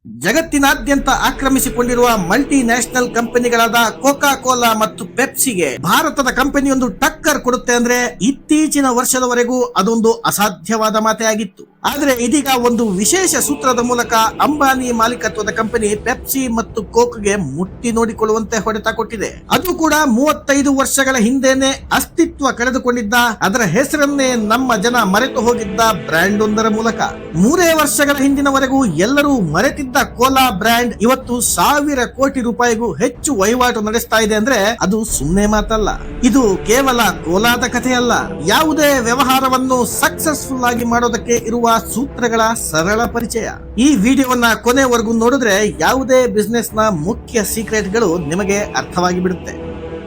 ಜಗತ್ತಿನಾದ್ಯಂತ ಆಕ್ರಮಿಸಿಕೊಂಡಿರುವ multi national ಕಂಪನಿಗಳಾದ Coca Cola ಮತ್ತು ಪೆಪ್ಸಿಗೆ ಭಾರತದ ಕಂಪನಿಯೊಂದು ಟಕ್ಕರ್ ಕೊಡುತ್ತೆ ಅಂದ್ರೆ ಇತ್ತೀಚಿನ ವರ್ಷದವರೆಗೂ ಅದೊಂದು ಅಸಾಧ್ಯವಾದ ಮಾತೇ ಆಗಿತ್ತು. ಆದ್ರೆ ಇದೀಗ ಒಂದು ವಿಶೇಷ ಸೂತ್ರದ ಮೂಲಕ ಅಂಬಾನಿ ಮಾಲೀಕತ್ವದ ಕಂಪನಿ ಪೆಪ್ಸಿ ಮತ್ತು ಕೋಕ್ಗೆ ಮುಟ್ಟಿ ನೋಡಿಕೊಳ್ಳುವಂತೆ ಹೊಡೆತ ಕೊಟ್ಟಿದೆ. ಅದು ಕೂಡ 35 ವರ್ಷಗಳ ಹಿಂದೆನೆ ಅಸ್ತಿತ್ವ ಕಳೆದುಕೊಂಡಿದ್ದ, ಅದರ ಹೆಸರನ್ನೇ ನಮ್ಮ ಜನ ಮರೆತು ಹೋಗಿದ್ದ ಬ್ರ್ಯಾಂಡ್ ಒಂದರ ಮೂಲಕ. 3 ವರ್ಷಗಳ ಹಿಂದಿನವರೆಗೂ ಎಲ್ಲರೂ ಮರೆತಿದ್ದ ಕೋಲಾ ಬ್ರ್ಯಾಂಡ್ ಇವತ್ತು 1000 ಕೋಟಿ ರೂಪಾಯಿಗೂ ಹೆಚ್ಚು ವಹಿವಾಟು ನಡೆಸ್ತಾ ಇದೆ ಅಂದ್ರೆ ಅದು ಸುಮ್ಮನೆ ಮಾತಲ್ಲ. ಇದು ಕೇವಲ ಕೋಲಾದ ಕಥೆಯಲ್ಲ, ಯಾವುದೇ ವ್ಯವಹಾರವನ್ನು ಸಕ್ಸಸ್ಫುಲ್ ಆಗಿ ಮಾಡೋದಕ್ಕೆ ಇರುವ ಸೂತ್ರಗಳ ಸರಳ ಪರಿಚಯ. ಈ ವಿಡಿಯೋವನ್ನ ಕೊನೆವರೆಗೂ ನೋಡಿದ್ರೆ ಯಾವುದೇ ಬಿಸ್ನೆಸ್ ನ ಮುಖ್ಯ ಸೀಕ್ರೆಟ್ ಗಳು ನಿಮಗೆ ಅರ್ಥವಾಗಿ ಬಿಡುತ್ತೆ.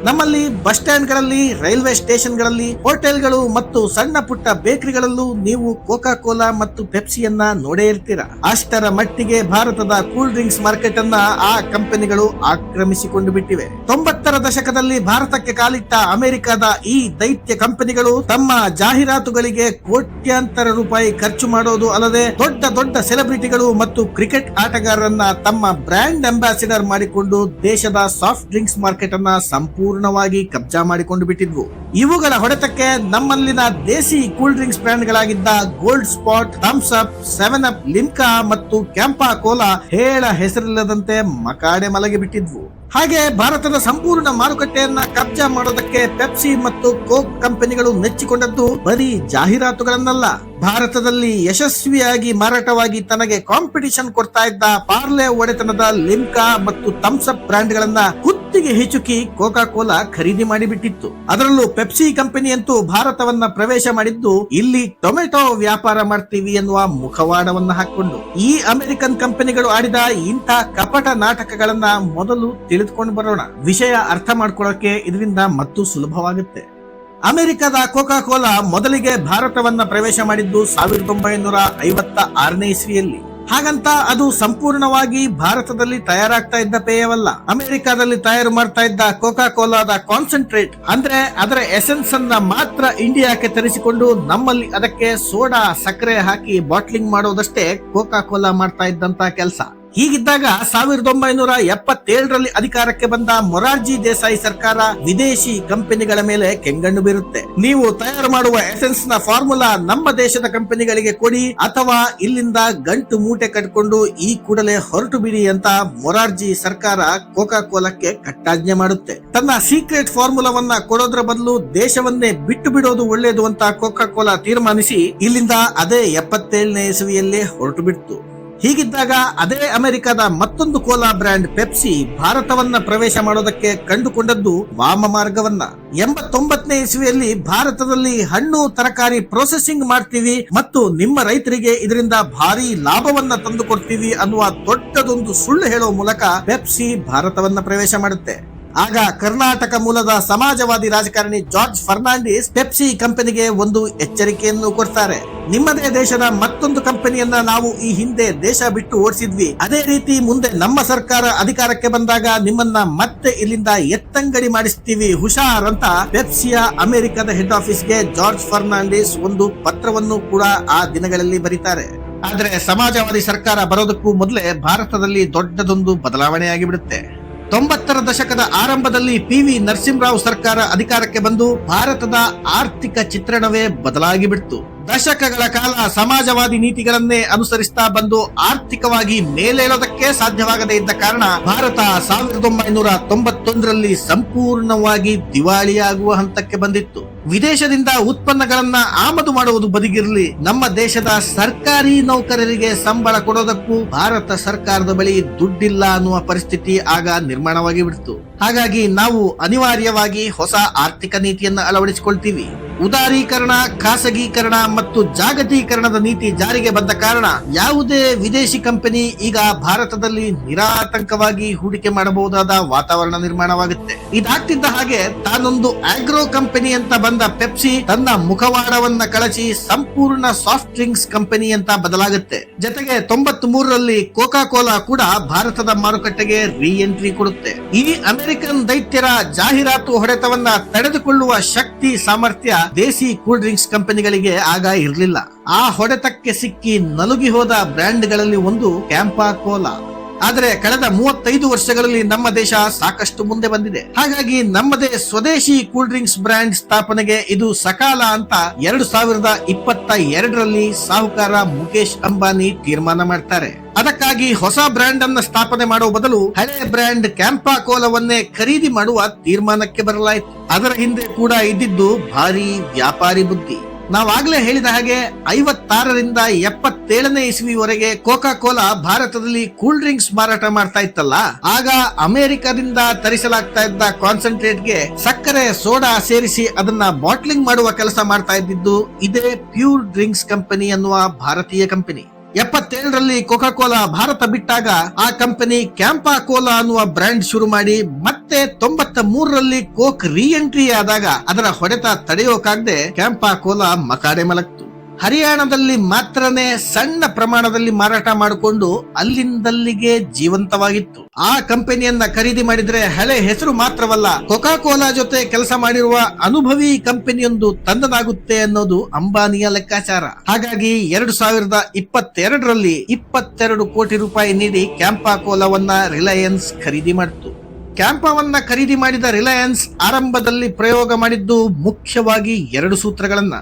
ನಮ್ಮಲ್ಲಿ ಬಸ್ ಸ್ಟ್ಯಾಂಡ್ ಗಳಲ್ಲಿ, ರೈಲ್ವೆ ಸ್ಟೇಷನ್ ಗಳಲ್ಲಿ, ಹೋಟೆಲ್ಗಳು ಮತ್ತು ಸಣ್ಣ ಪುಟ್ಟ ಬೇಕರಿಗಳಲ್ಲೂ ನೀವು ಕೋಕಾ ಕೋಲಾ ಮತ್ತು ಪೆಪ್ಸಿಯನ್ನ ನೋಡೇ ಇರ್ತೀರಾ. ಅಷ್ಟರ ಮಟ್ಟಿಗೆ ಭಾರತದ ಕೂಲ್ ಡ್ರಿಂಕ್ಸ್ ಮಾರ್ಕೆಟ್ ಅನ್ನ ಆ ಕಂಪನಿಗಳು ಆಕ್ರಮಿಸಿಕೊಂಡು ಬಿಟ್ಟಿವೆ. 90ರ ದಶಕದಲ್ಲಿ ಭಾರತಕ್ಕೆ ಕಾಲಿಟ್ಟ ಅಮೆರಿಕದ ಈ ದೈತ್ಯ ಕಂಪನಿಗಳು ತಮ್ಮ ಜಾಹೀರಾತುಗಳಿಗೆ ಕೋಟ್ಯಾಂತರ ರೂಪಾಯಿ ಖರ್ಚು ಮಾಡೋದು ಅಲ್ಲದೆ ದೊಡ್ಡ ದೊಡ್ಡ ಸೆಲೆಬ್ರಿಟಿಗಳು ಮತ್ತು ಕ್ರಿಕೆಟ್ ಆಟಗಾರರನ್ನ ತಮ್ಮ ಬ್ರ್ಯಾಂಡ್ ಅಂಬಾಸಿಡರ್ ಮಾಡಿಕೊಂಡು ದೇಶದ ಸಾಫ್ಟ್ ಡ್ರಿಂಕ್ಸ್ ಮಾರ್ಕೆಟ್ ಅನ್ನ ಸಂಪೂರ್ಣವಾಗಿ ಕಬ್ಜಾ ಮಾಡಿಕೊಂಡು ಬಿಟ್ಟಿದ್ವು. ಇವುಗಳ ಹೊಡೆತಕ್ಕೆ ನಮ್ಮಲ್ಲಿನ ದೇಸಿ ಕೂಲ್ ಡ್ರಿಂಕ್ಸ್ ಬ್ರ್ಯಾಂಡ್ ಗಳಾಗಿದ್ದ Gold Spot, Thums Up, 7 Up, Limca ಮತ್ತು ಕ್ಯಾಂಪಾ ಕೋಲಾ ಹೇಳ ಹೆಸರಿಲ್ಲದಂತೆ ಮಕಾಡೆ ಮಲಗಿ ಬಿಟ್ಟಿದ್ವು. ಹಾಗೆ ಭಾರತದ ಸಂಪೂರ್ಣ ಮಾರುಕಟ್ಟೆಯನ್ನ ಕಬ್ಜಾ ಮಾಡೋದಕ್ಕೆ ಪೆಪ್ಸಿ ಮತ್ತು ಕೋಕ್ ಕಂಪನಿಗಳು ನೆಚ್ಚಿಕೊಂಡದ್ದು ಬರೀ ಜಾಹೀರಾತುಗಳನ್ನಲ್ಲ, ಭಾರತದಲ್ಲಿ ಯಶಸ್ವಿಯಾಗಿ ಮಾರಾಟವಾಗಿ ತನಗೆ ಕಾಂಪಿಟಿಷನ್ ಕೊಡ್ತಾ ಇದ್ದ ಪಾರ್ಲೆ ಒಡೆತನದ ಲಿಮ್ಕಾ ಮತ್ತು ಥಮ್ಸ್ ಅಪ್ ಬ್ರ್ಯಾಂಡ್ ಗಳನ್ನ ಕುತ್ತಿಗೆ ಹಿಚುಕಿ ಕೋಕಾ ಕೋಲಾ ಖರೀದಿ ಮಾಡಿಬಿಟ್ಟಿತ್ತು. ಅದರಲ್ಲೂ ಪೆಪ್ಸಿ ಕಂಪನಿ ಅಂತೂ ಭಾರತವನ್ನ ಪ್ರವೇಶ ಮಾಡಿದ್ದು ಇಲ್ಲಿ ಟೊಮೆಟೊ ವ್ಯಾಪಾರ ಮಾಡ್ತೀವಿ ಎನ್ನುವ ಮುಖವಾಡವನ್ನ ಹಾಕೊಂಡು. ಈ ಅಮೆರಿಕನ್ ಕಂಪನಿಗಳು ಆಡಿದ ಇಂಥ ಕಪಟ ನಾಟಕಗಳನ್ನ ಮೊದಲು ತಿಳಿದುಕೊಂಡು ಬರೋಣ. ವಿಷಯ ಅರ್ಥ ಮಾಡ್ಕೊಳ್ಳೋಕೆ ಇದರಿಂದ ಮತ್ತೂ ಸುಲಭವಾಗುತ್ತೆ. ಅಮೆರಿಕದ ಕೋಕಾ ಕೋಲಾ ಮೊದಲಿಗೆ ಭಾರತವನ್ನ ಪ್ರವೇಶ ಮಾಡಿದ್ದು 1956ನೇ ಇಸ್ವಿಯಲ್ಲಿ. ಹಾಗಂತ ಅದು ಸಂಪೂರ್ಣವಾಗಿ ಭಾರತದಲ್ಲಿ ತಯಾರಾಗ್ತಾ ಇದ್ದ ಪೇಯವಲ್ಲ. ಅಮೆರಿಕದಲ್ಲಿ ತಯಾರು ಮಾಡ್ತಾ ಇದ್ದ ಕೋಕಾ ಕೋಲಾದ ಕಾನ್ಸಂಟ್ರೇಟ್ ಅಂದ್ರೆ ಅದರ ಎಸೆನ್ಸ್ ಅನ್ನ ಮಾತ್ರ ಇಂಡಿಯಾಕ್ಕೆ ತರಿಸಿಕೊಂಡು ನಮ್ಮಲ್ಲಿ ಅದಕ್ಕೆ ಸೋಡಾ, ಸಕ್ಕರೆ ಹಾಕಿ ಬಾಟ್ಲಿಂಗ್ ಮಾಡೋದಷ್ಟೇ ಕೋಕಾ ಕೋಲಾ ಮಾಡ್ತಾ ಇದ್ದಂತ ಕೆಲಸ. ಹೀಗಿದ್ದಾಗ 1977ರಲ್ಲಿ ಅಧಿಕಾರಕ್ಕೆ ಬಂದ ಮೊರಾರ್ಜಿ ದೇಸಾಯಿ ಸರ್ಕಾರ ವಿದೇಶಿ ಕಂಪನಿಗಳ ಮೇಲೆ ಕೆಂಗಣ್ಣು ಬೀರುತ್ತೆ. ನೀವು ತಯಾರು ಮಾಡುವ ಎಸೆನ್ಸ್ ನ ಫಾರ್ಮುಲಾ ನಮ್ಮ ದೇಶದ ಕಂಪನಿಗಳಿಗೆ ಕೊಡಿ ಅಥವಾ ಇಲ್ಲಿಂದ ಗಂಟು ಮೂಟೆ ಕಟ್ಕೊಂಡು ಈ ಕೂಡಲೇ ಹೊರಟು ಬಿಡಿ ಅಂತ ಮೊರಾರ್ಜಿ ಸರ್ಕಾರ ಕೋಕಾ ಕೋಲಾಕ್ಕೆ ಕಟ್ಟಾಜ್ಞೆ ಮಾಡುತ್ತೆ. ತನ್ನ ಸೀಕ್ರೆಟ್ ಫಾರ್ಮುಲಾವನ್ನ ಕೊಡೋದ್ರ ಬದಲು ದೇಶವನ್ನೇ ಬಿಟ್ಟು ಬಿಡೋದು ಒಳ್ಳೆಯದು ಅಂತ ಕೋಕಾ ಕೋಲಾ ತೀರ್ಮಾನಿಸಿ ಇಲ್ಲಿಂದ ಅದೇ 77ನೇ ಇಸವಿಯಲ್ಲೇ ಹೊರಟು ಬಿಡ್ತು. ಹೀಗಿದ್ದಾಗ ಅದೇ ಅಮೆರಿಕದ ಮತ್ತೊಂದು ಕೋಲಾ ಬ್ರ್ಯಾಂಡ್ ಪೆಪ್ಸಿ ಭಾರತವನ್ನ ಪ್ರವೇಶ ಮಾಡೋದಕ್ಕೆ ಕಂಡುಕೊಂಡದ್ದು ವಾಮ ಮಾರ್ಗವನ್ನ. 89ನೇ ಇಸ್ವಿಯಲ್ಲಿ ಭಾರತದಲ್ಲಿ ಹಣ್ಣು ತರಕಾರಿ ಪ್ರೊಸೆಸಿಂಗ್ ಮಾಡ್ತೀವಿ ಮತ್ತು ನಿಮ್ಮ ರೈತರಿಗೆ ಇದರಿಂದ ಭಾರಿ ಲಾಭವನ್ನ ತಂದು ಕೊಡ್ತೀವಿ ಅನ್ನುವ ದೊಡ್ಡದೊಂದು ಸುಳ್ಳು ಹೇಳೋ ಮೂಲಕ ಪೆಪ್ಸಿ ಭಾರತವನ್ನ ಪ್ರವೇಶ ಮಾಡುತ್ತೆ. ಆಗ ಕರ್ನಾಟಕ ಮೂಲದ ಸಮಾಜವಾದಿ ರಾಜಕಾರಣಿ ಜಾರ್ಜ್ ಫರ್ನಾಂಡಿಸ್ ಪೆಪ್ಸಿ ಕಂಪನಿಗೆ ಒಂದು ಎಚ್ಚರಿಕೆಯನ್ನು ಕೊಡ್ತಾರೆ. ನಿಮ್ಮದೇ ದೇಶದ ಮತ್ತೊಂದು ಕಂಪನಿಯನ್ನ ನಾವು ಈ ಹಿಂದೆ ದೇಶ ಬಿಟ್ಟು ಓಡಿಸಿದ್ವಿ, ಅದೇ ರೀತಿ ಮುಂದೆ ನಮ್ಮ ಸರ್ಕಾರ ಅಧಿಕಾರಕ್ಕೆ ಬಂದಾಗ ನಿಮ್ಮನ್ನ ಮತ್ತೆ ಇಲ್ಲಿಂದ ಎತ್ತಂಗಡಿ ಮಾಡಿಸ್ತೀವಿ, ಹುಷಾರ್ ಅಂತ ಪೆಪ್ಸಿಯ ಅಮೆರಿಕದ ಹೆಡ್ ಆಫೀಸ್ಗೆ ಜಾರ್ಜ್ ಫರ್ನಾಂಡಿಸ್ ಒಂದು ಪತ್ರವನ್ನು ಕೂಡ ಆ ದಿನಗಳಲ್ಲಿ ಬರೀತಾರೆ. ಆದ್ರೆ ಸಮಾಜವಾದಿ ಸರ್ಕಾರ ಬರೋದಕ್ಕೂ ಮೊದಲೇ ಭಾರತದಲ್ಲಿ ದೊಡ್ಡದೊಂದು ಬದಲಾವಣೆ ಆಗಿಬಿಡುತ್ತೆ. 90ರ ದಶಕದ ಆರಂಭದಲ್ಲಿ PV ನರಸಿಂಹರಾವ್ ಸರ್ಕಾರ ಅಧಿಕಾರಕ್ಕೆ ಬಂದು ಭಾರತದ ಆರ್ಥಿಕ ಚಿತ್ರಣವೇ ಬದಲಾಗಿ ಬಿಡ್ತು. ದಶಕಗಳ ಕಾಲ ಸಮಾಜವಾದಿ ನೀತಿಗಳನ್ನೇ ಅನುಸರಿಸ್ತಾ ಬಂದು ಆರ್ಥಿಕವಾಗಿ ಮೇಲೇಳೋದಕ್ಕೆ ಸಾಧ್ಯವಾಗದೇ ಇದ್ದ ಕಾರಣ ಭಾರತ 1991ರಲ್ಲಿ ಸಂಪೂರ್ಣವಾಗಿ ದಿವಾಳಿಯಾಗುವ ಹಂತಕ್ಕೆ ಬಂದಿತ್ತು. ವಿದೇಶದಿಂದ ಉತ್ಪನ್ನಗಳನ್ನ ಆಮದು ಮಾಡುವುದು ಬದಿಗಿರಲಿ, ನಮ್ಮ ದೇಶದ ಸರ್ಕಾರಿ ನೌಕರರಿಗೆ ಸಂಬಳ ಕೊಡೋದಕ್ಕೂ ಭಾರತ ಸರ್ಕಾರದ ಬಳಿ ದುಡ್ಡಿಲ್ಲ ಅನ್ನುವ ಪರಿಸ್ಥಿತಿ ಆಗ ನಿರ್ಮಾಣವಾಗಿ ಬಿಡ್ತು. ಹಾಗಾಗಿ ನಾವು ಅನಿವಾರ್ಯವಾಗಿ ಹೊಸ ಆರ್ಥಿಕ ನೀತಿಯನ್ನ ಅಳವಡಿಸಿಕೊಳ್ತೀವಿ. ಉದಾರೀಕರಣ, ಖಾಸಗೀಕರಣ ಮತ್ತು ಜಾಗತೀಕರಣದ ನೀತಿ ಜಾರಿಗೆ ಬಂದ ಕಾರಣ ಯಾವುದೇ ವಿದೇಶಿ ಕಂಪನಿ ಈಗ ಭಾರತದಲ್ಲಿ ನಿರಾತಂಕವಾಗಿ ಹೂಡಿಕೆ ಮಾಡಬಹುದಾದ ವಾತಾವರಣ ನಿರ್ಮಾಣವಾಗುತ್ತೆ. ಇದಾಗ್ತಿದ್ದ ಹಾಗೆ ತಾನೊಂದು ಆಗ್ರೋ ಕಂಪನಿ ಅಂತ ಬಂದ ಪೆಪ್ಸಿ ತನ್ನ ಮುಖವಾಡವನ್ನ ಕಳಚಿ ಸಂಪೂರ್ಣ ಸಾಫ್ಟ್ ಡ್ರಿಂಕ್ಸ್ ಕಂಪನಿ ಅಂತ ಬದಲಾಗುತ್ತೆ. ಜೊತೆಗೆ 93ರಲ್ಲಿ ಕೋಕಾ ಕೋಲಾ ಕೂಡ ಭಾರತದ ಮಾರುಕಟ್ಟೆಗೆ ರೀ ಎಂಟ್ರಿ ಕೊಡುತ್ತೆ. ಈ ಅಮೆರಿಕನ್ ದೈತ್ಯರ ಜಾಹೀರಾತು ಹೊಡೆತವನ್ನ ತಡೆದುಕೊಳ್ಳುವ ಶಕ್ತಿ, ಸಾಮರ್ಥ್ಯ ದೇಸಿ ಕೂಲ್ ಡ್ರಿಂಕ್ಸ್ ಕಂಪನಿಗಳಿಗೆ ಆಗ ಇರಲಿಲ್ಲ. ಆ ಹೊಡೆತಕ್ಕೆ ಸಿಕ್ಕಿ ನಲುಗಿ ಹೋದ ಬ್ರ್ಯಾಂಡ್ಗಳಲ್ಲಿ ಒಂದು ಕ್ಯಾಂಪಾ ಕೋಲಾ. ಆದ್ರೆ ಕಳೆದ 35 ವರ್ಷಗಳಲ್ಲಿ ನಮ್ಮ ದೇಶ ಸಾಕಷ್ಟು ಮುಂದೆ ಬಂದಿದೆ. ಹಾಗಾಗಿ ನಮ್ಮದೇ ಸ್ವದೇಶಿ ಕೂಲ್ ಡ್ರಿಂಕ್ಸ್ ಬ್ರ್ಯಾಂಡ್ ಸ್ಥಾಪನೆಗೆ ಇದು ಸಕಾಲ ಅಂತ 2022ರಲ್ಲಿ ಸಾಹುಕಾರ ಮುಕೇಶ್ ಅಂಬಾನಿ ತೀರ್ಮಾನ ಮಾಡ್ತಾರೆ. ಅದಕ್ಕಾಗಿ ಹೊಸ ಬ್ರ್ಯಾಂಡ್ ಅನ್ನ ಸ್ಥಾಪನೆ ಮಾಡುವ ಬದಲು ಹಳೆ ಬ್ರ್ಯಾಂಡ್ ಕ್ಯಾಂಪಾ ಕೋಲಾವನ್ನೇ ಖರೀದಿ ಮಾಡುವ ತೀರ್ಮಾನಕ್ಕೆ ಬರಲಾಯಿತು. ಅದರ ಹಿಂದೆ ಕೂಡ ಇದ್ದಿದ್ದು ಭಾರಿ ವ್ಯಾಪಾರಿ ಬುದ್ಧಿ. ನಾವಾಗ್ಲೇ ಹೇಳಿದ ಹಾಗೆ 56ರಿಂದ 77ನೇ ಇಸ್ವಿವರೆಗೆ ಕೋಕಾ ಕೋಲಾ ಭಾರತದಲ್ಲಿ ಕೂಲ್ ಡ್ರಿಂಕ್ಸ್ ಮಾರಾಟ ಮಾಡ್ತಾ ಇತ್ತಲ್ಲ, ಆಗ ಅಮೆರಿಕದಿಂದ ತರಿಸಲಾಗ್ತಾ ಇದ್ದ ಕಾನ್ಸಂಟ್ರೇಟ್ಗೆ ಸಕ್ಕರೆ ಸೋಡಾ ಸೇರಿಸಿ ಅದನ್ನ ಬಾಟ್ಲಿಂಗ್ ಮಾಡುವ ಕೆಲಸ ಮಾಡ್ತಾ ಇದ್ದಿದ್ದು ಇದೇ ಪ್ಯೂರ್ ಡ್ರಿಂಕ್ಸ್ ಕಂಪನಿ ಅನ್ನುವ ಭಾರತೀಯ ಕಂಪನಿ. 77ರಲ್ಲಿ ಕೋಕಾ ಕೋಲಾ ಭಾರತ ಬಿಟ್ಟಾಗ ಆ ಕಂಪನಿ ಕ್ಯಾಂಪಾ ಕೋಲಾ ಅನ್ನುವ ಬ್ರ್ಯಾಂಡ್ ಶುರು ಮಾಡಿ ಮತ್ತೆ 93ರಲ್ಲಿ ಕೋಕ್ ರೀ ಎಂಟ್ರಿ ಆದಾಗ ಅದರ ಹೊಡೆತ ತಡೆಯೋಕಾಗದೆ ಕ್ಯಾಂಪಾ ಕೋಲಾ ಮಕಾಡೆ ಮಲಗ್ತು. ಹರಿಯಾಣದಲ್ಲಿ ಮಾತ್ರನೇ ಸಣ್ಣ ಪ್ರಮಾಣದಲ್ಲಿ ಮಾರಾಟ ಮಾಡಿಕೊಂಡು ಅಲ್ಲಿಂದಲ್ಲಿಗೆ ಜೀವಂತವಾಗಿತ್ತು. ಆ ಕಂಪನಿಯನ್ನ ಖರೀದಿ ಮಾಡಿದ್ರೆ ಹಳೆ ಹೆಸರು ಮಾತ್ರವಲ್ಲ, ಕೋಕಾ ಕೋಲಾ ಜೊತೆ ಕೆಲಸ ಮಾಡಿರುವ ಅನುಭವಿ ಕಂಪನಿಯೊಂದು ತಂದದಾಗುತ್ತೆ ಅನ್ನೋದು ಅಂಬಾನಿಯ ಲೆಕ್ಕಾಚಾರ. ಹಾಗಾಗಿ 2022ರಲ್ಲಿ 22 ಕೋಟಿ ರೂಪಾಯಿ ನೀಡಿ ಕ್ಯಾಂಪಾ ಕೋಲಾವನ್ನ ರಿಲಯನ್ಸ್ ಖರೀದಿ ಮಾಡಿತು. ಕ್ಯಾಂಪಾವನ್ನ ಖರೀದಿ ಮಾಡಿದ ರಿಲಯನ್ಸ್ ಆರಂಭದಲ್ಲಿ ಪ್ರಯೋಗ ಮಾಡಿದ್ದು ಮುಖ್ಯವಾಗಿ 2 ಸೂತ್ರಗಳನ್ನ.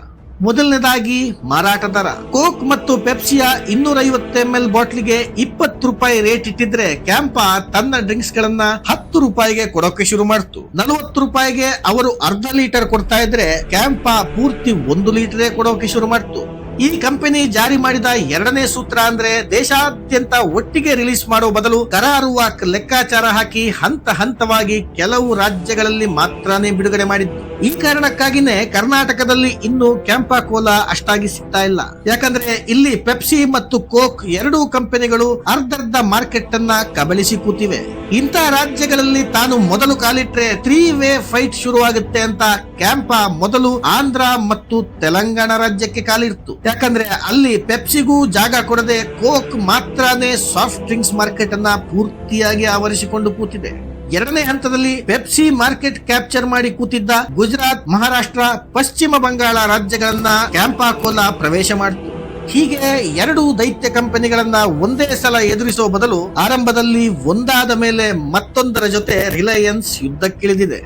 ಮೊದಲನೇದಾಗಿ ಮಾರಾಟ ದರ. ಕೋಕ್ ಮತ್ತು ಪೆಪ್ಸಿಯ 250 ml ಬಾಟ್ಲಿಗೆ 20 ರೂಪಾಯಿ ರೇಟ್ ಇಟ್ಟಿದ್ರೆ ಕ್ಯಾಂಪಾ ತನ್ನ ಡ್ರಿಂಕ್ಸ್ ಗಳನ್ನ 10 ರೂಪಾಯಿಗೆ ಕೊಡೋಕೆ ಶುರು ಮಾಡ್ತು. 40 ರೂಪಾಯಿಗೆ ಅವರು ಅರ್ಧ ಲೀಟರ್ ಕೊಡ್ತಾ ಇದ್ರೆ ಕ್ಯಾಂಪಾ ಪೂರ್ತಿ 1 ಲೀಟರ್ ಕೊಡೋಕೆ ಶುರು ಮಾಡ್ತು. ಈ ಕಂಪನಿ ಜಾರಿ ಮಾಡಿದ 2ನೇ ಸೂತ್ರ ಅಂದ್ರೆ ದೇಶಾದ್ಯಂತ ಒಟ್ಟಿಗೆ ರಿಲೀಸ್ ಮಾಡೋ ಬದಲು ಕರಾರುವ ಲೆಕ್ಕಾಚಾರ ಹಾಕಿ ಹಂತ ಹಂತವಾಗಿ ಕೆಲವು ರಾಜ್ಯಗಳಲ್ಲಿ ಮಾತ್ರನೇ ಬಿಡುಗಡೆ ಮಾಡಿದ್ದು. ಈ ಕಾರಣಕ್ಕಾಗಿನೇ ಕರ್ನಾಟಕದಲ್ಲಿ ಇನ್ನು ಕ್ಯಾಂಪಾ ಕೋಲಾ ಅಷ್ಟಾಗಿ ಸಿಗ್ತಾ ಇಲ್ಲ. ಯಾಕಂದ್ರೆ ಇಲ್ಲಿ ಪೆಪ್ಸಿ ಮತ್ತು ಕೋಕ್ 2 ಕಂಪನಿಗಳು ಅರ್ಧರ್ಧ ಮಾರ್ಕೆಟ್ ಅನ್ನ ಕಬಳಿಸಿ ಕೂತಿವೆ. ಇಂಥ ರಾಜ್ಯಗಳಲ್ಲಿ ತಾನು ಮೊದಲು ಕಾಲಿಟ್ರೆ 3-ವೇ ಫೈಟ್ ಶುರುವಾಗುತ್ತೆ ಅಂತ ಕ್ಯಾಂಪಾ ಮೊದಲು ಆಂಧ್ರ ಮತ್ತು ತೆಲಂಗಾಣ ರಾಜ್ಯಕ್ಕೆ ಕಾಲಿಡ್ತು. ಯಾಕಂದ್ರೆ ಅಲ್ಲಿ ಪೆಪ್ಸಿಗೂ ಜಾಗ ಕೊಡದೆ ಕೋಕ್ ಮಾತ್ರನೇ ಸಾಫ್ಟ್ ಡ್ರಿಂಕ್ಸ್ ಮಾರ್ಕೆಟ್ ಅನ್ನ ಪೂರ್ತಿಯಾಗಿ ಆವರಿಸಿಕೊಂಡು ಕೂತಿದೆ. 2ನೇ ಹಂತದಲ್ಲಿ ಪೆಪ್ಸಿ ಮಾರ್ಕೆಟ್ ಕ್ಯಾಪ್ಚರ್ ಮಾಡಿ ಕೂತಿದ್ದ ಗುಜರಾತ್, ಮಹಾರಾಷ್ಟ್ರ, ಪಶ್ಚಿಮ ಬಂಗಾಳ ರಾಜ್ಯಗಳನ್ನ ಕ್ಯಾಂಪಾ ಕೋಲಾ ಪ್ರವೇಶ ಮಾಡಿತು. ಹೀಗೆ 2 ದೈತ್ಯ ಕಂಪನಿಗಳನ್ನ ಒಂದೇ ಸಲ ಎದುರಿಸುವ ಬದಲು ಆರಂಭದಲ್ಲಿ ಒಂದಾದ ಮೇಲೆ ಮತ್ತೊಂದರ ಜೊತೆ ರಿಲಯನ್ಸ್ ಯುದ್ಧಕ್ಕಿಳಿದಿದೆ.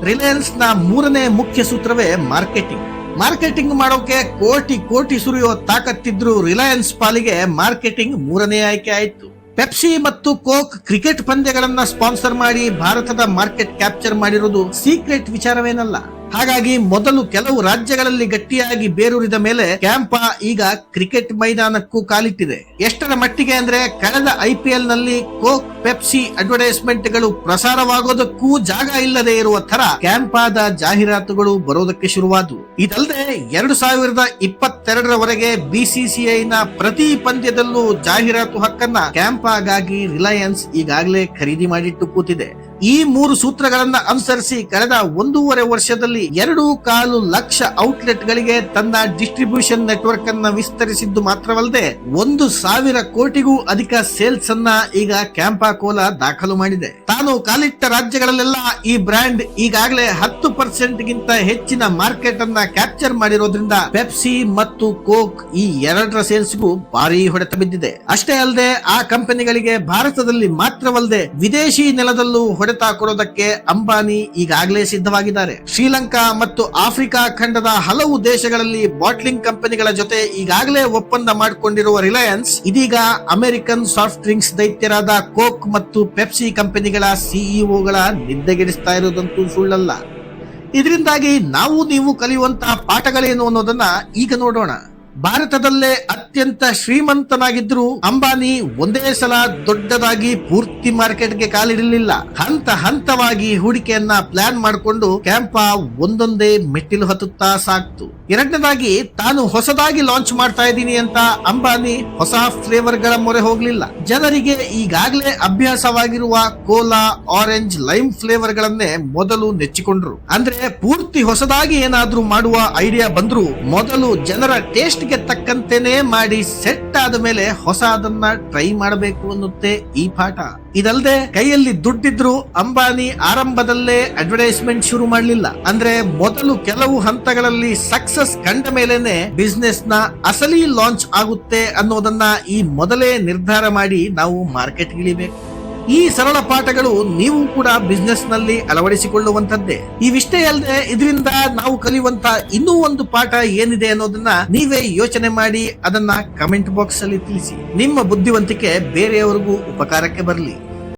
ರಿಲಯನ್ಸ್ ನ 3ನೇ ಮುಖ್ಯ ಸೂತ್ರವೇ ಮಾರ್ಕೆಟಿಂಗ್. ಮಾರ್ಕೆಟಿಂಗ್ ಮಾಡೋಕೆ ಕೋಟಿ ಕೋಟಿ ಸುರಿಯೋ ತಾಕತ್ತಿದ್ರು ರಿಲಯನ್ಸ್ ಪಾಲಿಗೆ ಮಾರ್ಕೆಟಿಂಗ್ 3ನೇ ಆಯ್ಕೆ ಆಯ್ತು. ಪೆಪ್ಸಿ ಮತ್ತು ಕೋಕ್ ಕ್ರಿಕೆಟ್ ಪಂದ್ಯಗಳನ್ನ ಸ್ಪಾನ್ಸರ್ ಮಾಡಿ ಭಾರತದ ಮಾರ್ಕೆಟ್ ಕ್ಯಾಪ್ಚರ್ ಮಾಡಿರುವುದು ಸೀಕ್ರೆಟ್ ವಿಚಾರವೇನಲ್ಲ. ಹಾಗಾಗಿ ಮೊದಲು ಕೆಲವು ರಾಜ್ಯಗಳಲ್ಲಿ ಗಟ್ಟಿಯಾಗಿ ಬೇರೂರಿದ ಮೇಲೆ ಕ್ಯಾಂಪಾ ಈಗ ಕ್ರಿಕೆಟ್ ಮೈದಾನಕ್ಕೂ ಕಾಲಿಟ್ಟಿದೆ. ಎಷ್ಟರ ಮಟ್ಟಿಗೆ ಅಂದ್ರೆ ಕಳೆದ IPL ನಲ್ಲಿ ಕೋಕ್ ಪೆಪ್ಸಿ ಅಡ್ವರ್ಟೈಸ್ಮೆಂಟ್ ಗಳು ಪ್ರಸಾರವಾಗೋದಕ್ಕೂ ಜಾಗ ಇಲ್ಲದೆ ಇರುವ ತರ ಕ್ಯಾಂಪಾದ ಜಾಹೀರಾತುಗಳು ಬರೋದಕ್ಕೆ ಶುರುವಾದವು. ಇದಲ್ಲದೆ 2022ರವರೆಗೆ BCCI ನ ಪ್ರತಿ ಪಂದ್ಯದಲ್ಲೂ ಜಾಹೀರಾತು ಹಕ್ಕನ್ನ ಕ್ಯಾಂಪಾಗಾಗಿ ರಿಲಯನ್ಸ್ ಈಗಾಗಲೇ ಖರೀದಿ ಮಾಡಿಟ್ಟು ಕೂತಿದೆ. ಈ 3 ಸೂತ್ರಗಳನ್ನ ಅನುಸರಿಸಿ ಕಳೆದ 1.5 ವರ್ಷದಲ್ಲಿ 2.25 ಲಕ್ಷ ಔಟ್ಲೆಟ್ ಗಳಿಗೆ ತನ್ನ ಡಿಸ್ಟ್ರಿಬ್ಯೂಷನ್ ನೆಟ್ವರ್ಕ್ ಅನ್ನ ವಿಸ್ತರಿಸಿದ್ದು ಮಾತ್ರವಲ್ಲದೆ 1,000 ಕೋಟಿಗೂ ಅಧಿಕ ಸೇಲ್ಸ್ ಅನ್ನ ಈಗ ಕ್ಯಾಂಪಾ ಕೋಲಾ ದಾಖಲು ಮಾಡಿದೆ. ತಾನು ಕಾಲಿಟ್ಟ ರಾಜ್ಯಗಳಲ್ಲೆಲ್ಲ ಈ ಬ್ರ್ಯಾಂಡ್ ಈಗಾಗಲೇ 10% ಗಿಂತ ಹೆಚ್ಚಿನ ಮಾರ್ಕೆಟ್ ಅನ್ನ ಕ್ಯಾಪ್ಚರ್ ಮಾಡಿರೋದ್ರಿಂದ ಪೆಪ್ಸಿ ಮತ್ತು ಕೋಕ್ ಈ 2ರ ಸೇಲ್ಸ್ಗೂ ಭಾರಿ ಹೊಡೆತ ಬಿದ್ದಿದೆ. ಅಷ್ಟೇ ಅಲ್ಲದೆ ಆ ಕಂಪನಿಗಳಿಗೆ ಭಾರತದಲ್ಲಿ ಮಾತ್ರವಲ್ಲದೆ ವಿದೇಶಿ ನೆಲದಲ್ಲೂ ಹೊಡೆತ ಕೊಡೋದಕ್ಕೆ ಅಂಬಾನಿ ಈಗಾಗಲೇ ಸಿದ್ಧವಾಗಿದ್ದಾರೆ. ಶ್ರೀಲಂಕಾ ಮತ್ತು ಆಫ್ರಿಕಾ ಖಂಡದ ಹಲವು ದೇಶಗಳಲ್ಲಿ ಬಾಟ್ಲಿಂಗ್ ಕಂಪನಿಗಳ ಜೊತೆ ಈಗಾಗಲೇ ಒಪ್ಪಂದ ಮಾಡಿಕೊಂಡಿರುವ ರಿಲಯನ್ಸ್ ಇದೀಗ ಅಮೆರಿಕನ್ ಸಾಫ್ಟ್ ಡ್ರಿಂಕ್ಸ್ ದೈತ್ಯರಾದ ಕೋಕ್ ಮತ್ತು ಪೆಪ್ಸಿ ಕಂಪನಿಗಳ ಸಿಇಒಗಳ ನಿದ್ದೆಗೆಡಿಸ್ತಾ ಇರೋದಂತೂ ಸುಳ್ಳಲ್ಲ. ಇದರಿಂದಾಗಿ ನೀವು ಕಲಿಯುವಂತಹ ಪಾಠಗಳೇನು ಅನ್ನೋದನ್ನ ಈಗ ನೋಡೋಣ. ಭಾರತದಲ್ಲೇ ಅತ್ಯಂತ ಶ್ರೀಮಂತನಾಗಿದ್ರು ಅಂಬಾನಿ ಒಂದೇ ಸಲ ದೊಡ್ಡದಾಗಿ ಪೂರ್ತಿ ಮಾರ್ಕೆಟ್ಗೆ ಕಾಲಿಡಲಿಲ್ಲ. ಹಂತ ಹಂತವಾಗಿ ಹೂಡಿಕೆಯನ್ನ ಪ್ಲಾನ್ ಮಾಡಿಕೊಂಡು ಕ್ಯಾಂಪಾ ಒಂದೊಂದೇ ಮೆಟ್ಟಿಲು ಹತ್ತುತ್ತಾ ಸಾಕ್ತು. ಎರಡನೇದಾಗಿ ತಾನು ಹೊಸದಾಗಿ ಲಾಂಚ್ ಮಾಡ್ತಾ ಇದ್ದೀನಿ ಅಂತ ಅಂಬಾನಿ ಹೊಸ ಫ್ಲೇವರ್ ಗಳ ಮೊರೆ ಹೋಗ್ಲಿಲ್ಲ. ಜನರಿಗೆ ಈಗಾಗಲೇ ಅಭ್ಯಾಸವಾಗಿರುವ ಕೋಲಾ, ಆರೆಂಜ್, ಲೈಮ್ ಫ್ಲೇವರ್ ಗಳನ್ನೇ ಮೊದಲು ನೆಚ್ಚಿಕೊಂಡ್ರು. ಅಂದ್ರೆ ಪೂರ್ತಿ ಹೊಸದಾಗಿ ಏನಾದ್ರೂ ಮಾಡುವ ಐಡಿಯಾ ಬಂದ್ರು ಮೊದಲು ಜನರ ಟೇಸ್ಟ್ ಪರಿಸ್ಥಿತಿಗೆ ತಕ್ಕಂತೆನೆ ಮಾಡಿ ಸೆಟ್ ಆದ ಮೇಲೆ ಹೊಸ ಅದನ್ನ ಟ್ರೈ ಮಾಡಬೇಕು ಅನ್ನುತ್ತೆ ಈ ಪಾಠ. ಇದಲ್ಲದೆ ಕೈಯಲ್ಲಿ ದುಡ್ಡಿದ್ರು ಅಂಬಾನಿ ಆರಂಭದಲ್ಲೇ ಅಡ್ವರ್ಟೈಸ್ಮೆಂಟ್ ಶುರು ಮಾಡಲಿಲ್ಲ. ಅಂದ್ರೆ ಮೊದಲು ಕೆಲವು ಹಂತಗಳಲ್ಲಿ ಸಕ್ಸಸ್ ಕಂಡ ಮೇಲೆನೆ ಬಿಸ್ನೆಸ್ ನ ಅಸಲಿ ಲಾಂಚ್ ಆಗುತ್ತೆ ಅನ್ನೋದನ್ನ ಈ ಮೊದಲೇ ನಿರ್ಧಾರ ಮಾಡಿ ನಾವು ಮಾರ್ಕೆಟ್ ಇಳಿಬೇಕು. ಈ ಸರಳ ಪಾಠಗಳು ನೀವು ಕೂಡ ಬಿಸ್ನೆಸ್ ನಲ್ಲಿ ಅಳವಡಿಸಿಕೊಳ್ಳುವಂತದ್ದೇ. ಇವಿಷ್ಟೇ ಅಲ್ಲದೆ ಇದರಿಂದ ನಾವು ಕಲಿಯುವಂತ ಇನ್ನೂ ಒಂದು ಪಾಠ ಏನಿದೆ ಅನ್ನೋದನ್ನ ನೀವೇ ಯೋಚನೆ ಮಾಡಿ ಅದನ್ನ ಕಮೆಂಟ್ ಬಾಕ್ಸ್ ಅಲ್ಲಿ ತಿಳಿಸಿ. ನಿಮ್ಮ ಬುದ್ಧಿವಂತಿಕೆ ಬೇರೆಯವರಿಗೂ ಉಪಕಾರಕ್ಕೆ ಬರಲಿ.